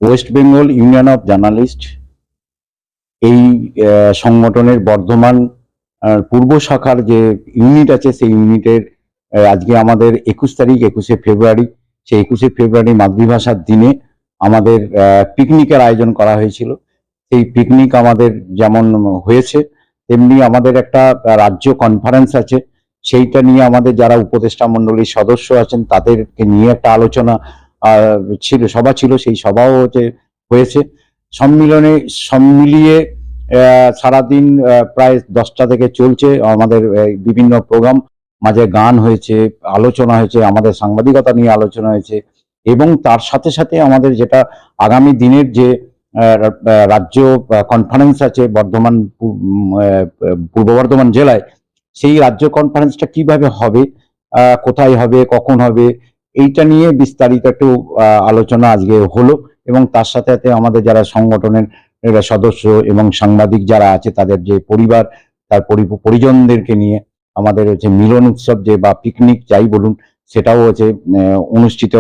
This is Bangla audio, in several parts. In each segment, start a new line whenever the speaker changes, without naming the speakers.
West Bengal union of journalist এই সংগঠনের বর্ধমান পূর্ব শাখার যে ইউনিট আছে সেই ইউনিটের আজকে আমাদের 21 ফেব্রুয়ারি, সেই 21 ফেব্রুয়ারি মাতৃভাষার দিনে আমাদের পিকনিকের আয়োজন করা হয়েছিল। সেই পিকনিক আমাদের যেমন হয়েছে তেমনি আমাদের একটা রাজ্য কনফারেন্স আছে, সেইটা নিয়ে আমাদের যারা উপদেষ্টা মণ্ডলীর সদস্য আছেন তাদেরকে নিয়ে একটা আলোচনা ছিল, সভা ছিল, সেই সভাও হয়েছে। সম্মিলিয়ে সারাদিন প্রায় 10টা থেকে চলছে আমাদের বিভিন্ন প্রোগ্রাম, মাঝে গান হয়েছে, আলোচনা হয়েছে, আমাদের সাংবাদিকতা নিয়ে আলোচনা হয়েছে এবং তার সাথে সাথে আমাদের যেটা আগামী দিনের যে রাজ্য কনফারেন্স আছে বর্ধমান পূর্ব বর্ধমান জেলায়, সেই রাজ্য কনফারেন্সটা কিভাবে হবে, কোথায় হবে, কখন হবে, এইটা নিয়ে বিস্তারিত একটু আলোচনা আজকে হলো এবং তার সাথে সাথে আমাদের যারা সংগঠনের সদস্য এবং সাংবাদিক যারা আছে তাদের যে পরিবার, তার পরিজনদেরকে নিয়ে আমাদের হচ্ছে মিলন উৎসব যে বা পিকনিক যাই বলুন, সেটাও হচ্ছে অনুষ্ঠিত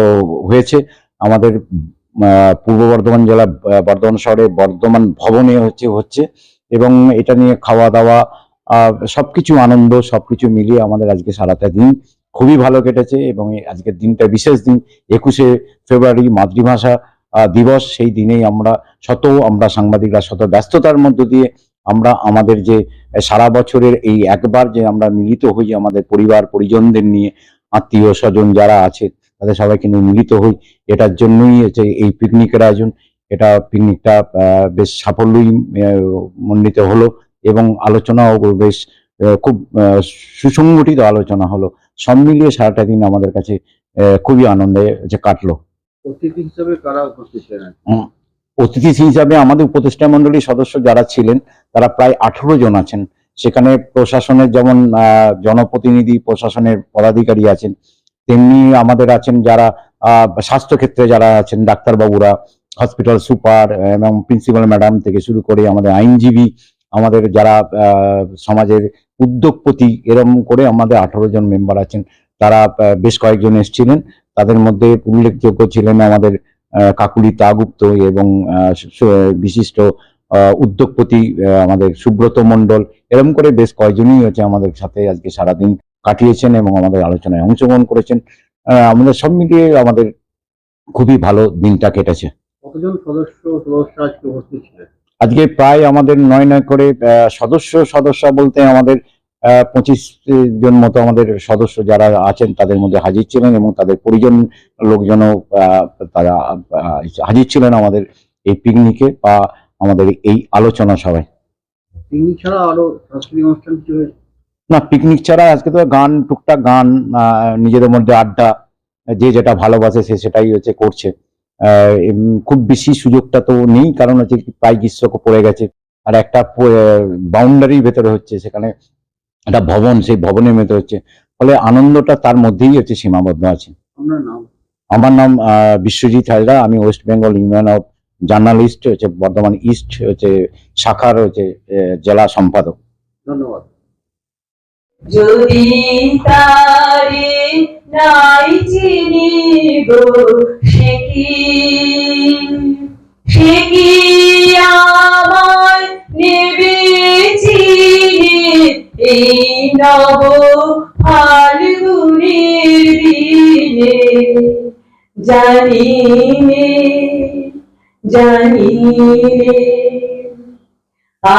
হয়েছে আমাদের পূর্ব বর্ধমান জেলা বর্ধমান শহরে বর্ধমান ভবনে হচ্ছে এবং এটা নিয়ে খাওয়া দাওয়া সবকিছু আনন্দ সবকিছু মিলিয়ে আমাদের আজকে সারাটা দিন খুবই ভালো কেটেছে এবং আজকের দিনটা বিশেষ দিন 21 ফেব্রুয়ারি মাতৃভাষা দিবস। সেই দিনেই আমরা সাংবাদিকরা শত ব্যস্ততার মধ্য দিয়ে আমরা আমাদের যে সারা বছরের এই একবার যে আমরা মিলিত হই আমাদের পরিবার পরিজনদের নিয়ে, আত্মীয় স্বজন যারা আছে তাদের সবাইকে নিয়ে মিলিত হই, এটার জন্যই হচ্ছে এই পিকনিকের আয়োজন। এটা পিকনিকটা বেশ সাফল্যই মণ্ডিত হলো এবং আলোচনাও বেশ খুব সুসংগঠিত আলোচনা হলো। সব মিলিয়ে সারাটা দিন আমাদের কাছে খুবই আনন্দে যে কাটলো।
অতিথি হিসাবে কারা উপস্থিত ছিলেন?
অতিথি হিসাবে আমাদের উপদেষ্টা মণ্ডলীর সদস্য যারা ছিলেন তারা প্রায় 18 জন আছেন। সেখানে প্রশাসনের যেমন জনপ্রতিনিধি, প্রশাসনের পদাধিকারী আছেন, তেমনি আমাদের আছেন যারা স্বাস্থ্যক্ষেত্রে যারা আছেন, ডাক্তারবাবুরা, হসপিটাল সুপার এবং প্রিন্সিপাল ম্যাডাম থেকে শুরু করে আমাদের আইনজীবী, আমাদের যারা সমাজের উদ্যোগপতি, এরকম করে আমাদের 18 জন মেম্বার আছেন। তারা বেশ কয়েকজন এসেছিলেন, তাদের মধ্যে উল্লেখযোগ্য ছিলেন আমাদের কাকুলি তাগুপ্ত এবং বিশিষ্ট উদ্যোগপতি আমাদের সুব্রত মণ্ডল, এরকম করে বেশ কয়েকজনই হচ্ছে আমাদের সাথে আজকে সারাদিন কাটিয়েছেন এবং আমাদের আলোচনায় অংশগ্রহণ করেছেন। আমাদের সব মিলিয়ে আমাদের খুবই ভালো দিনটা কেটেছে।
কতজন সদস্য আজকে উপস্থিত ছিলেন?
আজকে প্রায় আমাদের 9 করে সদস্য বলতে আমাদের 25 জন মতো আমাদের সদস্য যারা আছেন তাদের মধ্যে হাজির ছিলেন এবং তাদের পরিজন লোকজনও তারা হাজির ছিলেন আমাদের এই পিকনিকে বা আমাদের এই আলোচনা সভায়।
পিকনিক ছাড়া আরো সাংস্কৃতিক অনুষ্ঠান কিছু হয়েছে?
না, পিকনিক ছাড়া আজকে তো গান, টুকটাক গান, নিজেদের মধ্যে আড্ডা, যে যেটা ভালোবাসে সে সেটাই হচ্ছে করছে। খুব বেশি সুযোগটা তো নেই, কারণ হচ্ছে প্রায় গ্রীষ্ম পড়ে গেছে আর একটা বাউন্ডারির ভেতরে হচ্ছে, সেখানে একটা ভবন, সেই ভবনের ভেতরে হচ্ছে, ফলে আনন্দটা তার মধ্যেই হচ্ছে সীমাবদ্ধ আছে। আমার নাম বিশ্বজিৎ হাজরা, আমি West Bengal union of journalist হচ্ছে বর্ধমান ইস্ট হচ্ছে শাখার হচ্ছে জেলা সম্পাদক।
ধন্যবাদ।
যদি তারে নাই চিনিব সে কি আমায় নেবে চিনি এই নব ফাল্গুনের দিনে, জানি রে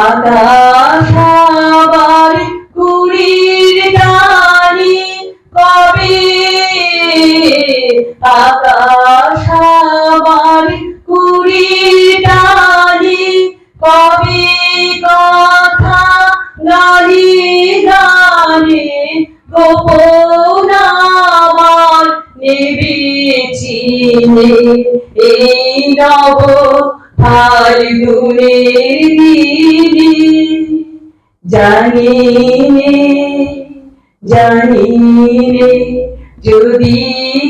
আকাশ আবার কুড়ির টানি কবে, আকাশ আবার কুড়ির টানি কবে, কথা গানে গানে গোপন আমার নেবে চিনে এই নব ফাল্গুনের দিনে, জানি রে যদি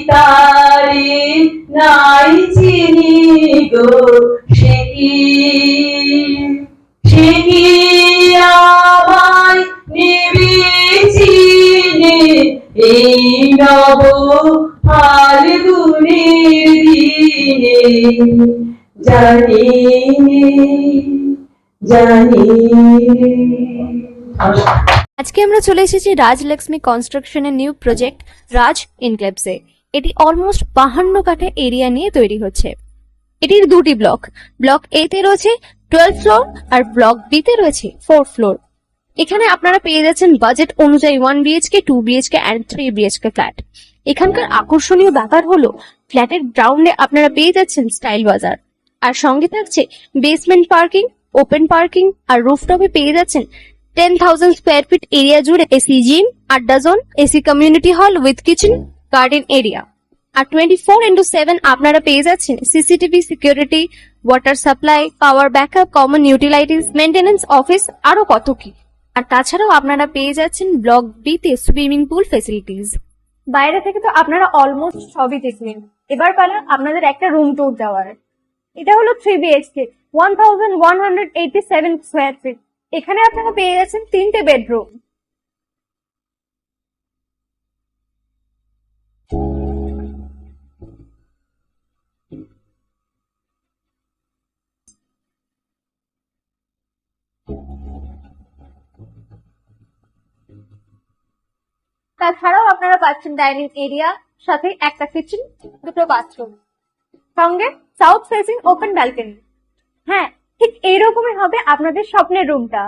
তারে নাই চিনি গো সে কি আমায় নেবে চিনে এই নব ফাল্গুনের দিনে, জানি নে, জানি নে।
আজকে আমরা চলে এসেছি রাজলক্ষ্মী কনস্ট্রাকশনের নিউ প্রজেক্ট রাজ ইনক্লেভসে। এটি অলমোস্ট 52 কাঠা এরিয়া নিয়ে তৈরি হচ্ছে। এটির দুটি ব্লক, ব্লক এ তে রয়েছে 12 ফ্লোর আর ব্লক বি তে রয়েছে 4 ফ্লোর। এখানে আপনারা পেয়ে যাচ্ছেন বাজেট অনুযায়ী 1 BHK, 2 BHK and 3 BHK flat. এখানকার আকর্ষণীয় ব্যাপার হলো ফ্ল্যাটের গ্রাউন্ডে আপনারা পেয়ে যাচ্ছেন স্টাইল বাজার, আর সঙ্গে থাকছে বেসমেন্ট পার্কিং, ওপেন পার্কিং, আর রুফটপে পেয়ে যাচ্ছেন 10,000 স্কোয়ার ফিট এরিয়া জুড়ে এসি জিম, আড্ডা zone, AC community hall with kitchen, garden area. আর 24/7 আপনারা পেয়ে যাচ্ছেন CCTV security, water supply, power backup, common utilities, maintenance office, আরো কত কি। আর তাছাড়াও আপনারা পেয়ে যাচ্ছেন ব্লক বি তে সুইমিং পুল ফেসিলিটিস। বাইরে থেকে তো আপনারা অলমোস্ট সবই দেখলেন, এবার পালা আপনাদের একটা রুম ট্যুর দেওয়ার। এটা হলো 3 বিএইচকে, 1187 স্কোয়ার ফিট। এখানে আপনারা পেয়ে যাচ্ছেন 3টে বেডরুম। তাছাড়াও আপনারা পাচ্ছেন ডাইনিং এরিয়া, সাথে একটা কিচেন, দুটো বাথরুম, সঙ্গে সাউথ ফেসিং ওপেন ব্যালকনি। হ্যাঁ, ঠিক এইরকমই হবে আপনাদের স্বপ্নের রুমটা।